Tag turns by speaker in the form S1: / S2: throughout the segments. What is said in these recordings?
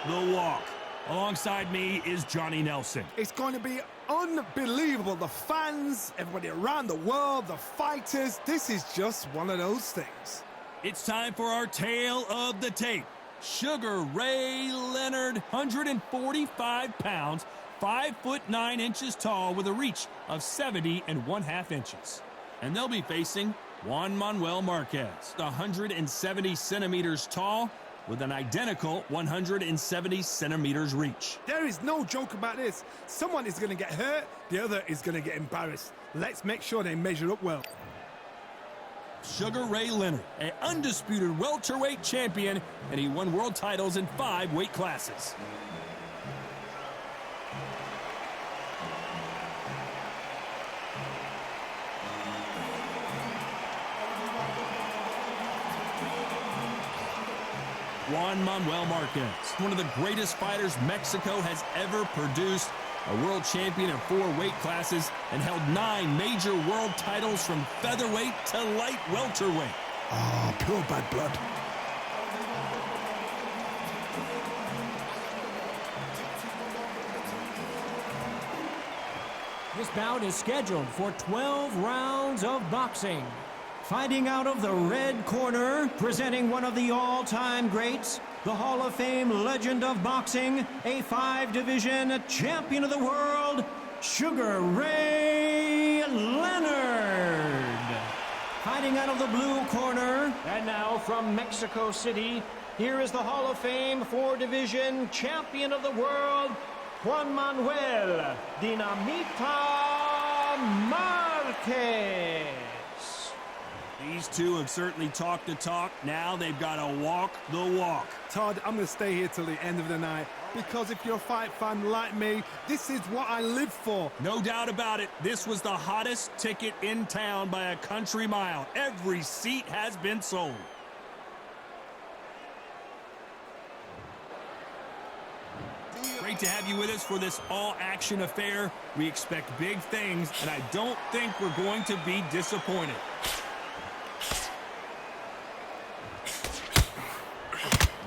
S1: the walk. Alongside me is Johnny Nelson.
S2: It's going to be unbelievable. The fans, everybody around the world, the fighters. This is just one of those things.
S1: It's time for our tale of the tape. Sugar Ray Leonard, 145 pounds, 5'9" tall with a reach of 70 1/2 inches. And they'll be facing Juan Manuel Marquez, 170 centimeters tall with an identical 170 centimeters reach.
S2: There is no joke about this. Someone is going to get hurt, the other is going to get embarrassed. Let's make sure they measure up well.
S1: Sugar Ray Leonard, an undisputed welterweight champion, and he won world titles in 5 weight classes. Juan Manuel Marquez, one of the greatest fighters Mexico has ever produced, a world champion in 4 weight classes, and held 9 major world titles from featherweight to light welterweight.
S2: Ah, pure bad blood.
S3: This bout is scheduled for 12 rounds of boxing. Fighting out of the red corner, presenting one of the all-time greats, the Hall of Fame legend of boxing, a 5-division champion of the world, Sugar Ray Leonard. Fighting out of the blue corner, and now from Mexico City, here is the Hall of Fame 4-division champion of the world, Juan Manuel Dinamita Márquez.
S1: These two have certainly talked the talk. Now they've got to walk the walk.
S2: Todd, I'm going to stay here till the end of the night because if you're a fight fan like me, this is what I live for.
S1: No doubt about it. This was the hottest ticket in town by a country mile. Every seat has been sold. Great to have you with us for this all-action affair. We expect big things, and I don't think we're going to be disappointed.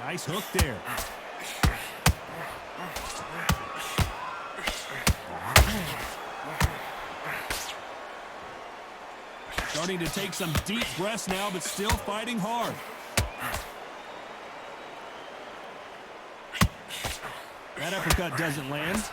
S1: Nice hook there. Starting to take some deep breaths now, but still fighting hard. That uppercut doesn't land.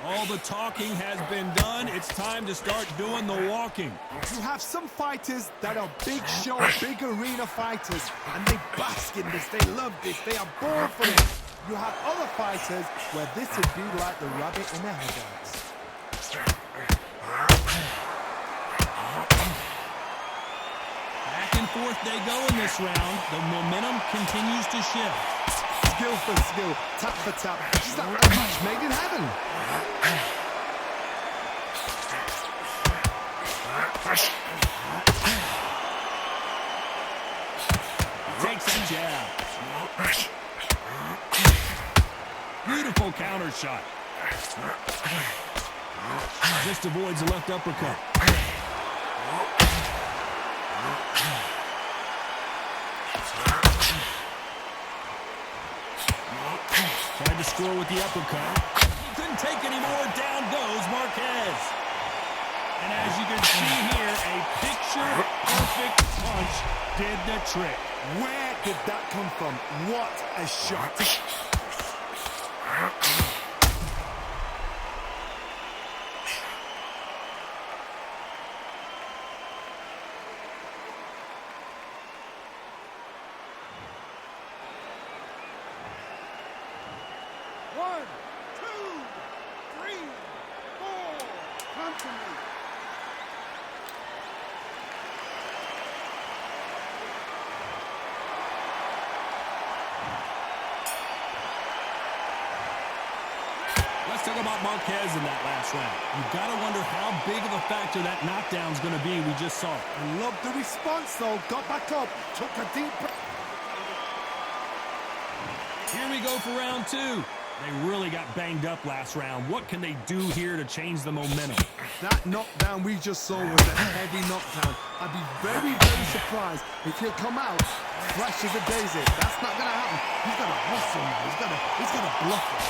S1: All the talking has been done. It's time to start doing the walking.
S2: You have some fighters that are big show, big arena fighters, and they bask in this. They love this. They are born for it. You have other fighters where this would be like the rabbit in the headlights.
S1: Back and forth they go in this round. The momentum continues to shift.
S2: Skill for skill, tap for tap. Just like a match made in heaven.
S1: Takes a jab. Beautiful counter shot. Just avoids the left uppercut. Tried to score with the uppercut. Couldn't take any more. Down goes Marquez. And as you can see here, a picture-perfect punch did the trick.
S2: Where did that come from? What a shot. One, two, three, four. Come to me.
S1: Let's talk about Marquez in that last round. You've got to wonder how big of a factor that knockdown's going to be. We just saw it.
S2: I love the response, though. Got back up, took a deep breath.
S1: Here we go for round 2. They really got banged up last round. What can they do here to change the momentum?
S2: That knockdown we just saw was a heavy knockdown. I'd be very, very surprised if he'll come out fresh as a daisy. That's not going to happen. He's got to hustle now. He's got to bluff it.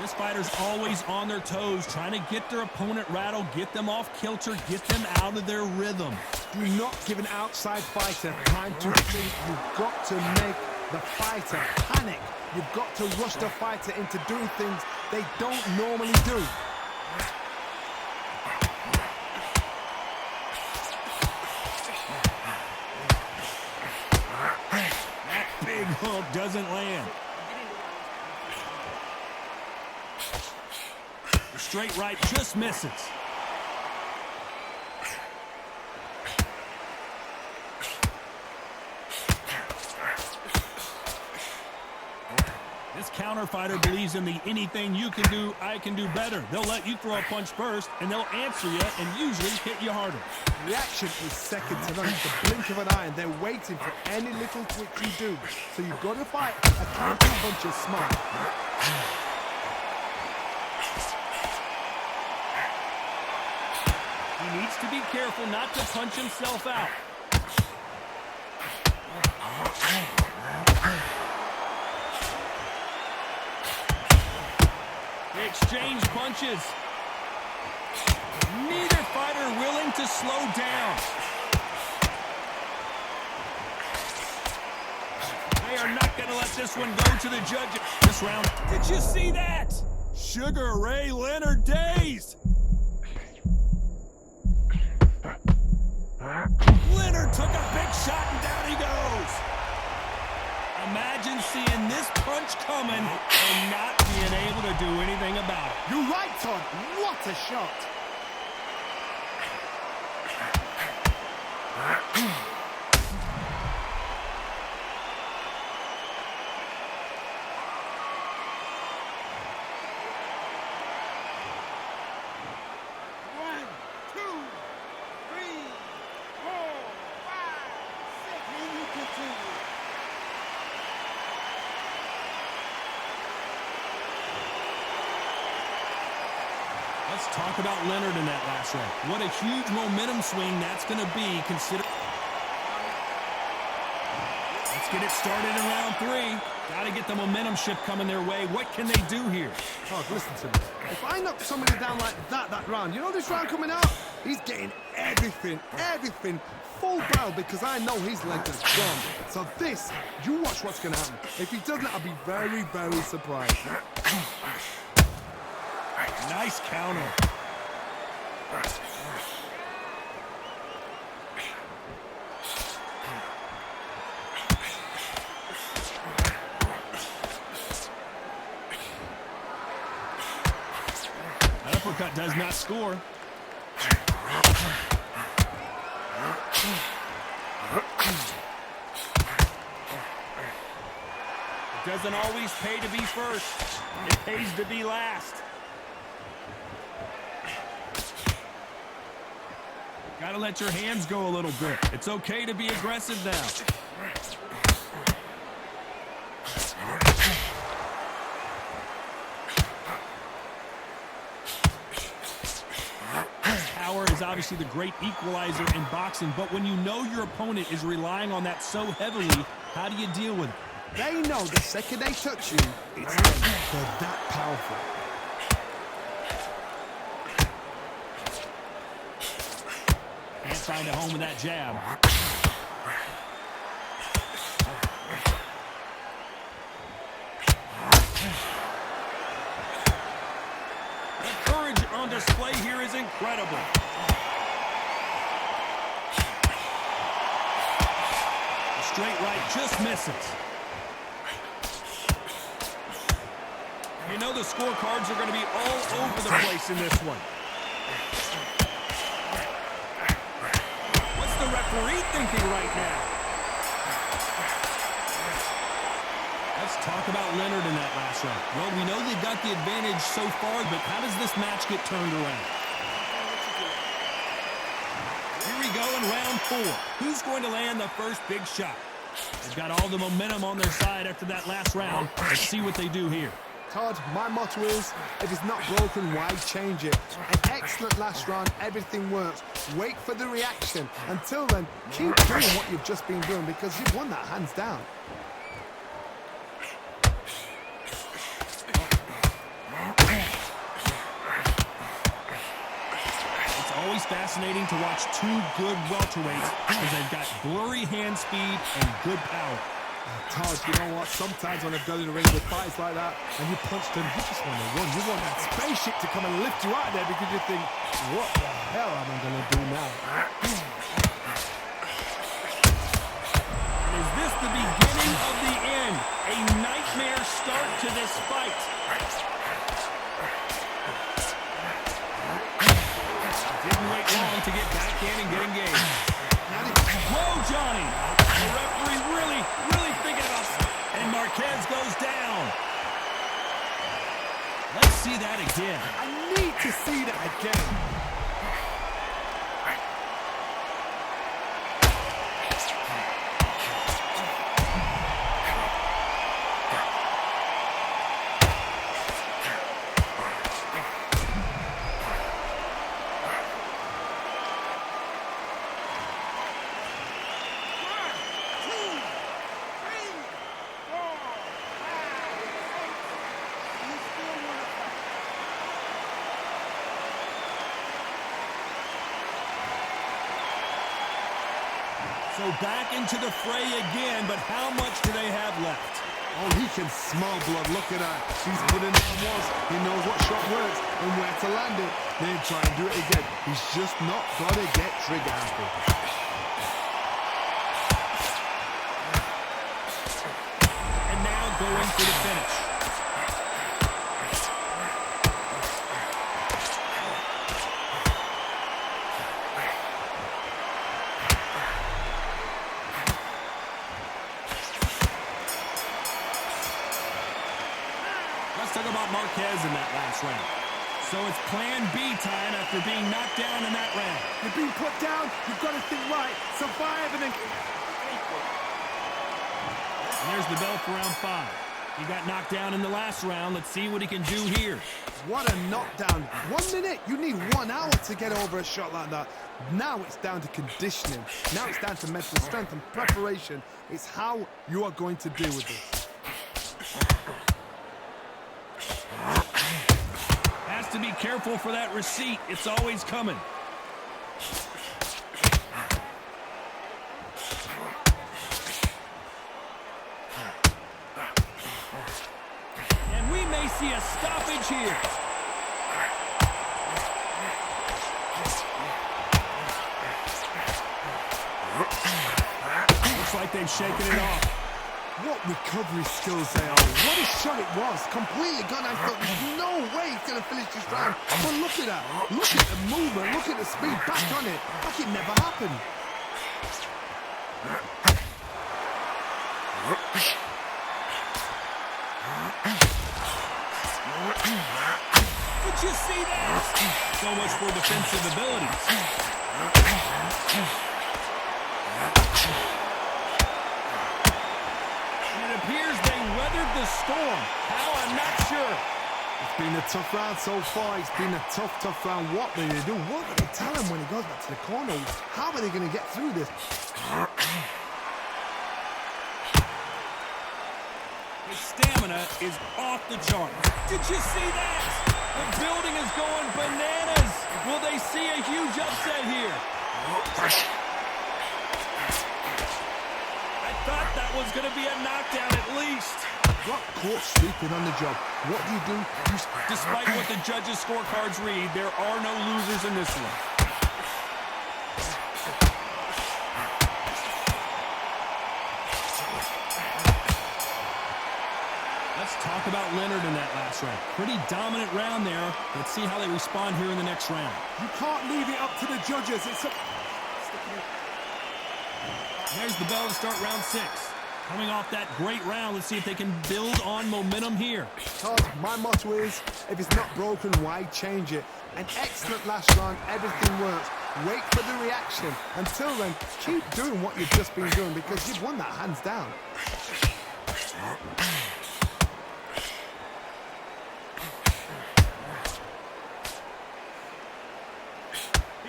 S1: This fighter's always on their toes, trying to get their opponent rattled, get them off kilter, get them out of their rhythm.
S2: Do not give an outside fighter time to think. You've got to make the fighter panic. You've got to rush the fighter into doing things they don't normally do.
S1: That big hook doesn't land. The straight right just misses. This counter fighter believes in the anything you can do, I can do better. They'll let you throw a punch first, and they'll answer you and usually hit you harder.
S2: Reaction is second to none. It's the blink of an eye, and they're waiting for any little twitch you do. So you've got to fight a counter puncher smart.
S1: He needs to be careful not to punch himself out. They exchange punches. Neither fighter willing to slow down. They are not going to let this one go to the judges this round. Did you see that? Sugar Ray Leonard dazed. Leonard took a big shot and down he goes. Imagine seeing this punch coming and not being able to do anything about it.
S2: You're right, Todd. What a shot.
S1: Let's talk about Leonard in that last round. What a huge momentum swing that's going to be considered. Let's get it started in round 3. Got to get the momentum shift coming their way. What can they do here?
S2: Oh, listen to me. If I knock somebody down like that round, you know this round coming out? He's getting everything, full barrel because I know his leg is gone. So this, you watch what's going to happen. If he doesn't, I'll be very, very surprised.
S1: Nice counter. That uppercut does not score. It doesn't always pay to be first. It pays to be last. Gotta let your hands go a little bit. It's okay to be aggressive now. Power is obviously the great equalizer in boxing, but when you know your opponent is relying on that so heavily, how do you deal with it?
S2: They know the second they touch you, it's them. They're that powerful.
S1: Can't find a home with that jab. The courage on display here is incredible. The straight right just misses. You know the scorecards are going to be all over the place in this one. What's the referee thinking right now? Let's talk about Leonard in that last round. Well, we know they've got the advantage so far, but how does this match get turned around? Here we go in round 4. Who's going to land the first big shot? They've got all the momentum on their side after that last round. Let's see what they do here.
S2: Todd, my motto is, if it's not broken, why change it? An excellent last round, everything works. Wait for the reaction. Until then, keep doing what you've just been doing because you've won that hands down.
S1: It's always fascinating to watch two good welterweights because they've got blurry hand speed and good power.
S2: Todd, you know what? Sometimes when I've gone in the ring with fights like that and you punch them, you just want to run. You want that spaceship to come and lift you out there because you think, what the hell am I going to do now?
S1: Is this the beginning of the end? A nightmare start to this fight. Didn't wait long to get back in and get engaged. Whoa, Johnny! The referee really thinking about it. And Marquez goes down. Let's see that again.
S2: I need to see that again.
S1: So back into the fray again, but how much do they have left?
S2: Oh, he can smell blood. Look at that. He's putting down walls. He knows what shot works and where to land it. Then try and do it again. He's just not got to get trigger happy.
S1: And now going for the finish. Let's talk about Marquez in that last round. So it's plan B time after being knocked down in that round.
S2: You've been put down. You've got to think right. Survive and then...
S1: And there's the bell for round 5. He got knocked down in the last round. Let's see what he can do here.
S2: What a knockdown. 1 minute. You need 1 hour to get over a shot like that. Now it's down to conditioning. Now it's down to mental strength and preparation. It's how you are going to deal with this.
S1: Has to be careful for that receipt. It's always coming. And we may see a stoppage here. Looks like they've shaken it off.
S2: What recovery skills they are. What a shot it was. Completely gone. I thought there's no way he's going to finish this round. But look at that. Look at the movement. Look at the speed back on it. Like it never happened.
S1: Did you see that? So much for defensive abilities. Appears they weathered the storm. How? I'm not sure.
S2: It's been a tough round so far. It's been a tough round. What are they going to do? What are they tell him when he goes back to the corner? How are they going to get through this?
S1: His stamina is off the charts. Did you see that? The building is going bananas. Will they see a huge upset here? Thought that was going to be a knockdown at least.
S2: Got caught sleeping on the job. What do?
S1: Despite what the judges' scorecards read, there are no losers in this one. Let's talk about Leonard in that last round. Pretty dominant round there. Let's see how they respond here in the next round.
S2: You can't leave it up to the judges. It's a...
S1: There's the bell to start round 6. Coming off that great round, let's see if they can build on momentum here.
S2: Todd, my motto is, if it's not broken, why change it? An excellent last round, everything works. Wait for the reaction. Until then, keep doing what you've just been doing because you've won that hands down.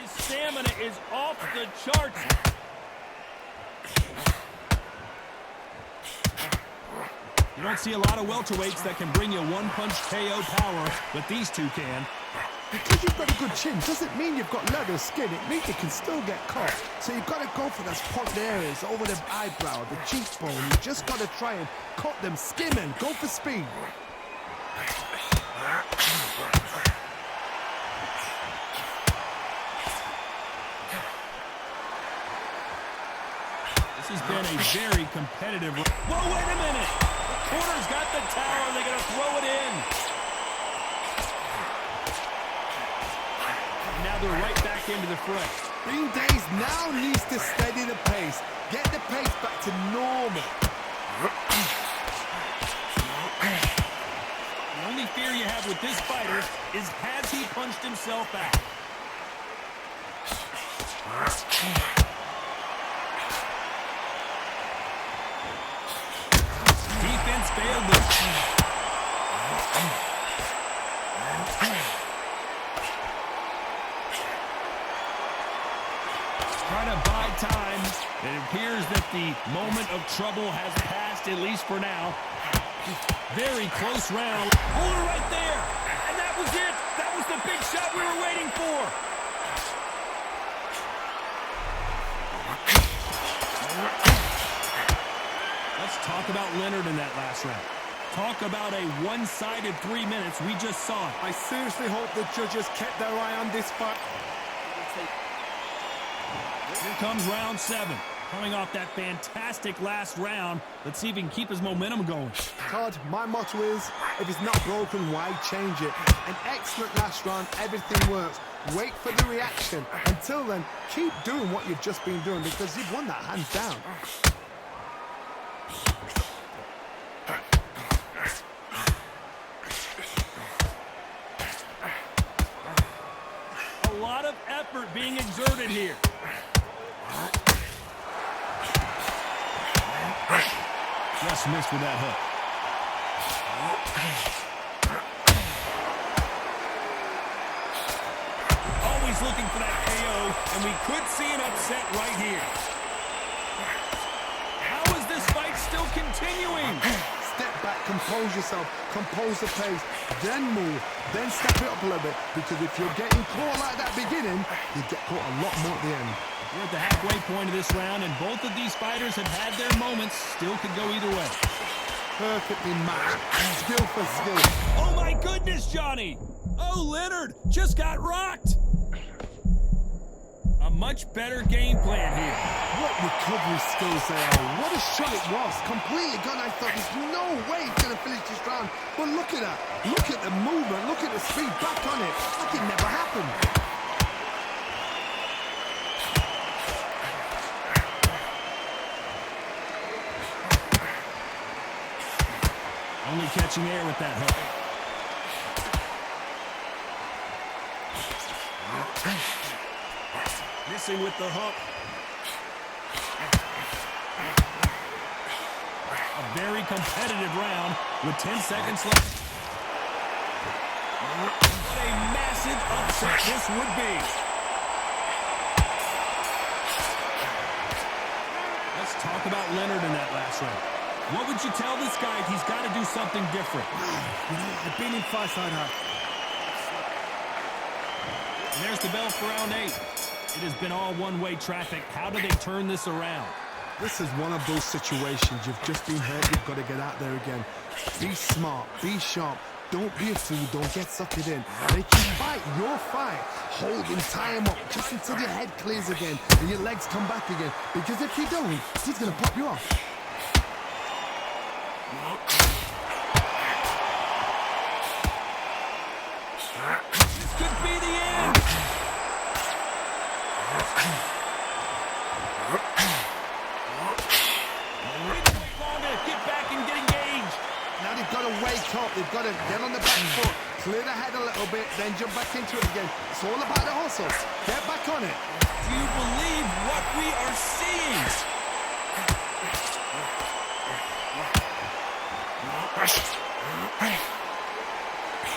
S1: His stamina is off the charts. You don't see a lot of welterweights that can bring you one-punch KO power, but these two can.
S2: Because you've got a good chin doesn't mean you've got leather skin. It means you can still get caught. So you've got to go for those popped areas over the eyebrow, the cheekbone. You just got to try and cut them, skim and go for speed.
S1: This has been a very competitive... Whoa, wait a minute! The corner's got the tower. They're going to throw it in. Now they're right back into the fray.
S2: Bean Days now needs to steady the pace. Get the pace back to normal.
S1: The only fear you have with this fighter is has he punched himself out? Defense failed this. Trying to buy time. It appears that the moment of trouble has passed, at least for now. Very close round. Hold it right there. And that was it. That was the big shot we were waiting for. Let's talk about Leonard in that last round. Talk about a one-sided 3 minutes. We just saw it.
S2: I seriously hope the judges kept their eye on this fight.
S1: Here comes round 7. Coming off that fantastic last round. Let's see if he can keep his momentum going.
S2: Todd, my motto is, if it's not broken, why change it? An excellent last round, everything works. Wait for the reaction. Until then, keep doing what you've just been doing because you've won that hands down.
S1: A lot of effort being exerted here. Just missed with that hook. Always looking for that KO, and we could see an upset right here. How is this fight still continuing?
S2: Step back, compose yourself, compose the pace, then move, then step it up a little bit. Because if you're getting caught like that beginning, you get caught a lot more at the end.
S1: We're at the halfway point of this round, and both of these fighters have had their moments. Still could go either way.
S2: Perfectly matched. Skill for skill.
S1: Oh, my goodness, Johnny. Oh, Leonard just got rocked. A much better game plan here.
S2: What recovery skills they are. What a shot it was. Completely gone. I thought there's no way he's going to finish this round. But look at that. Look at the movement. Look at the speed. Back on it. Like it never happened.
S1: Only catching air with that hook. Missing with the hook. A very competitive round with 10 seconds left. What a massive upset this would be. Let's talk about Leonard in that last round. What would you tell this guy if he's got to do something different?
S2: You know, I've been in fights like that.
S1: And there's the bell for round 8. It has been all one-way traffic. How do they turn this around?
S2: This is one of those situations. You've just been hurt. You've got to get out there again. Be smart. Be sharp. Don't be a fool. Don't get sucked in. Make you fight your fight. Hold him, tie him up just until your head clears again and your legs come back again. Because if you don't, he's going to pop you off.
S1: This could be the end.
S2: Get back and get engaged. Now they've got to wake up. They've got to get on the back foot, Clear the head a little bit, then jump back into it again. It's all about the hustle. Get back on it.
S1: Do you believe what we are seeing?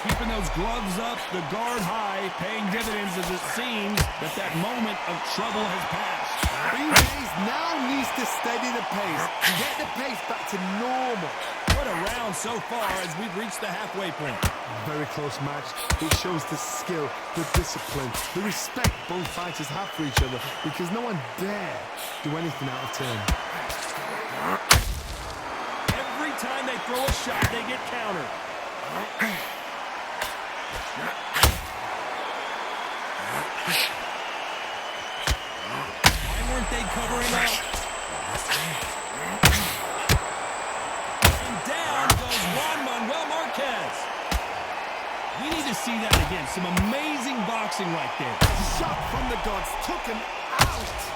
S1: Keeping those gloves up, the guard high, paying dividends as it seems that moment of trouble has passed.
S2: BJ's now needs to steady the pace. Get the pace back to normal.
S1: What a round so far as we've reached the halfway point.
S2: Very close match. It shows the skill, the discipline, the respect both fighters have for each other because no one dare do anything out of turn.
S1: Every time they throw a shot, they get countered. Why weren't they covering up? And down goes Juan Manuel Marquez. We need to see that again. Some amazing boxing right there.
S2: Shot from the gods, took him out.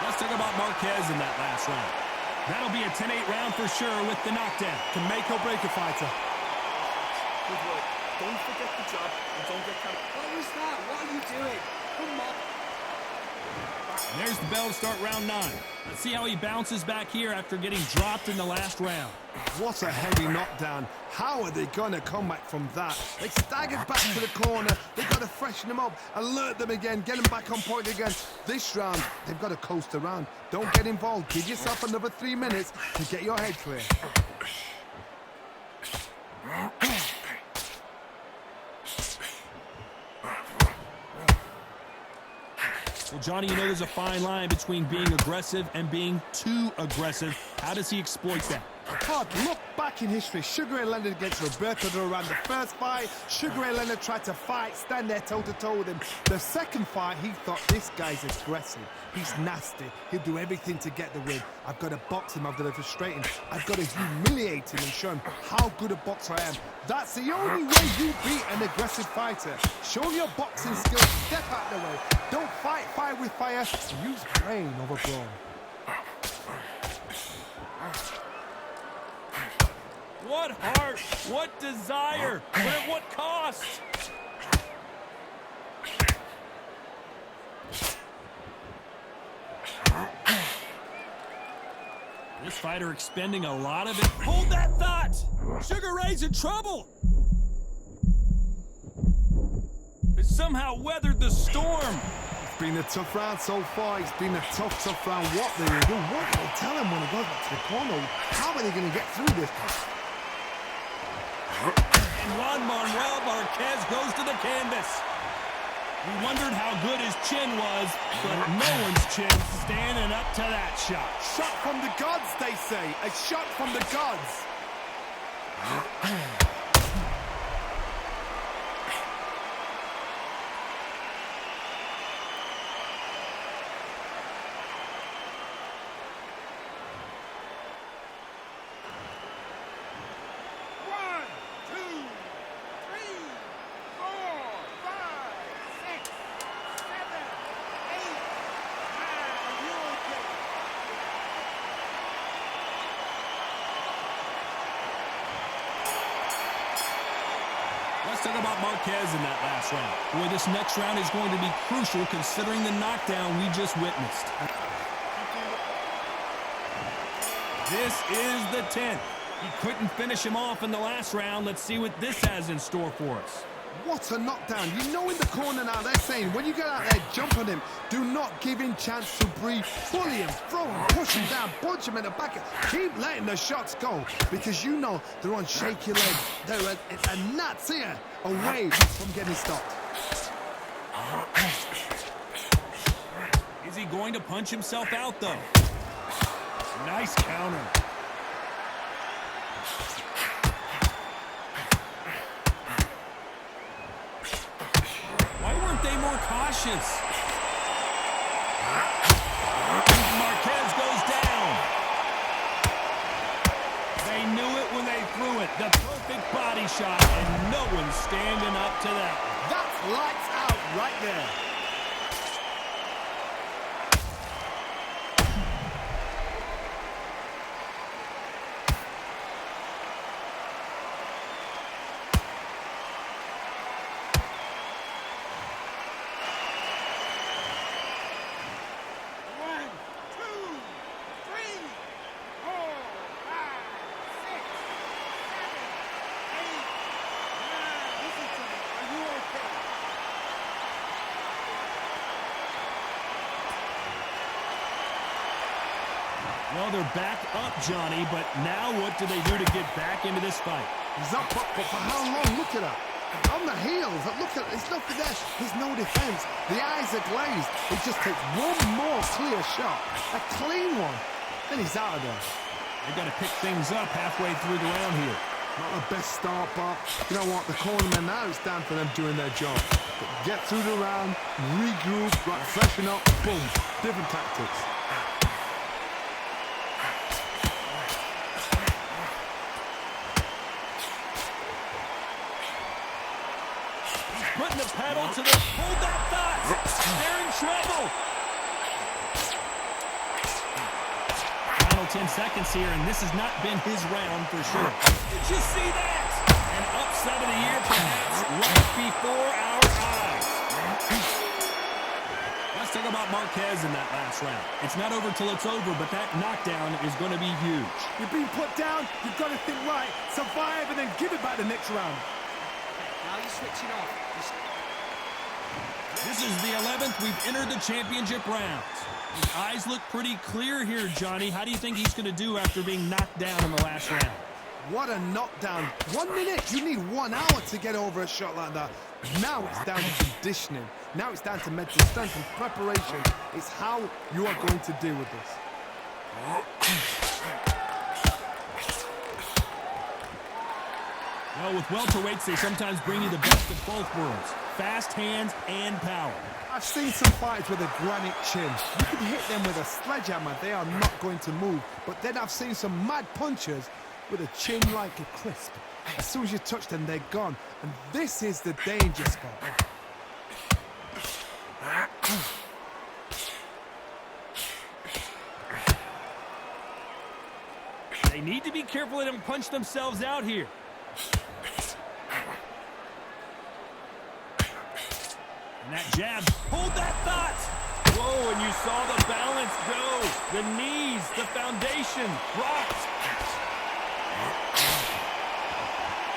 S1: Let's talk about Marquez in that last round. That'll be a 10-8 round for sure with the knockdown.
S2: Can make or break a fighter.
S4: Good work. Don't forget the job and don't get caught. What was that? What are you doing? Come on.
S1: And there's the bell to start round 9. Let's see how he bounces back here after getting dropped in the last round.
S2: What a heavy knockdown. How are they going to come back from that? They staggered back to the corner. They've got to freshen them up, alert them again, get them back on point again. This round, they've got to coast around. Don't get involved. Give yourself another 3 minutes to get your head clear.
S1: Well, Johnny, you know there's a fine line between being aggressive and being too aggressive. How does he exploit that?
S2: Hard look back in history. Sugar Ray Leonard against Roberto Duran. The first fight, Sugar Ray Leonard tried to fight, stand there toe-to-toe with him. The second fight, he thought, this guy's aggressive. He's nasty. He'll do everything to get the win. I've got to box him. I've got to frustrate him. I've got to humiliate him and show him how good a boxer I am. That's the only way you beat an aggressive fighter. Show your boxing skills. Step out the way. Don't fight fire with fire. Use brain over brawn.
S1: What heart, what desire, but at what cost? This fighter expending a lot of it. Hold that thought! Sugar Ray's in trouble! It somehow weathered the storm.
S2: It's been a tough round so far. It's been a tough round. What they will do, what will tell him when he goes back to the corner? How are they going to get through this?
S1: And Juan Manuel Marquez goes to the canvas. We wondered how good his chin was, but no one's chin standing up to that shot.
S2: Shot from the gods, they say. A shot from the gods.
S1: Let's talk about Marquez in that last round. Boy, this next round is going to be crucial considering the knockdown we just witnessed. This is the 10th. He couldn't finish him off in the last round. Let's see what this has in store for us.
S2: What a knockdown. You know in the corner now, they're saying, when you get out there, jump on him. Do not give him chance to breathe. Bully him, throw him, push him down, punch him in the back. Keep letting the shots go, because you know they're on shaky legs. They're a gnat's ear away from getting stopped.
S1: Is Is he going to punch himself out, though? Nice counter. Why weren't they more cautious? Marquez goes down. They knew it when they threw it. The perfect body shot, and no one's standing up to that.
S2: That's lights out right there.
S1: Well, they're back up, Johnny, but now what do they do to get back into this fight?
S2: He's up, but for how long? Look at that. On the heels. Look at it. It's nothing there. There's no defense. The eyes are glazed. It just takes one more clear shot. A clean one. Then he's out of there.
S1: They've got to pick things up halfway through the round here.
S2: Not the best start, but you know what? The cornermen now, it's down for them doing their job. Get through the round, regroup, right, freshen up, boom. Different tactics.
S1: Putting the pedal to the... Hold that thought! They're in trouble! Final 10 seconds here, and this has not been his round for sure. Did you see that? An upset of the year, perhaps, right before our eyes. Let's talk about Marquez in that last round. It's not over till it's over, but that knockdown is going to be huge.
S2: You're being put down, you've got to think right, survive, and then give it back the next round.
S4: Now you're switching off.
S1: This is the 11th we've entered the championship rounds. His eyes look pretty clear here, Johnny. How do you think he's going to do after being knocked down in the last round?
S2: What a knockdown. 1 minute, you need 1 hour to get over a shot like that. Now it's down to conditioning. Now it's down to mental strength and preparation. It's how you are going to deal with this.
S1: Well, with welterweights, they sometimes bring you the best of both worlds. Fast hands and power.
S2: I've seen some fights with a granite chin. You can hit them with a sledgehammer, they are not going to move. But then I've seen some mad punchers with a chin like a crisp. As soon as you touch them, they're gone. And this is the danger spot.
S1: They need to be careful they don't punch themselves out here. And that jab, hold that thought! Whoa, and you saw the balance go. The knees, the foundation, dropped.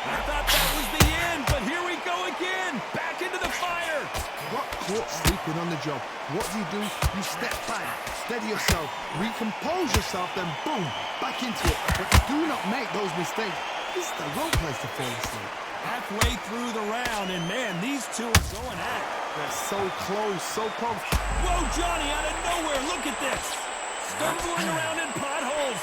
S1: I thought that was the end, but here we go again. Back into the fire.
S2: Got caught sleeping on the job. What do? You step back, steady yourself, recompose yourself, then boom, back into it. But do not make those mistakes. This is the wrong place to fall asleep.
S1: Halfway through the round, and man, these two are going at it.
S2: They're so close, so close.
S1: Whoa, Johnny, out of nowhere, look at this. Stumbling around in potholes.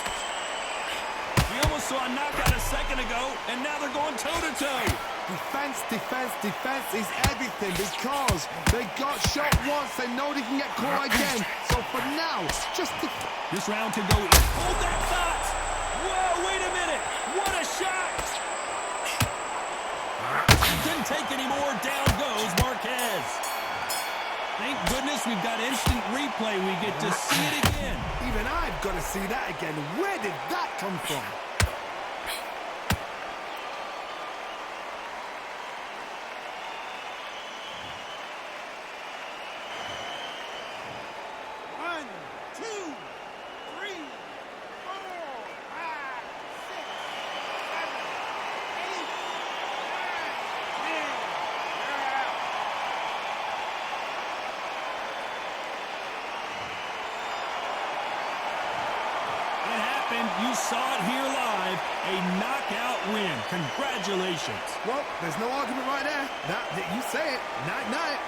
S1: We almost saw a knockout a second ago, and now they're going toe-to-toe.
S2: Defense, defense, defense is everything because they got shot once, they know they can get caught again. So for now, just
S1: this round could go. Hold that thought. Whoa, wait a minute. What a shot. Couldn't take any more. Down goes Marquez. Thank goodness we've got instant replay. We get to see it again.
S2: Even I've got to see that again. Where did that come from?
S1: You saw it here live, a knockout win. Congratulations.
S2: Well, there's no argument right there. You say it. Night-night.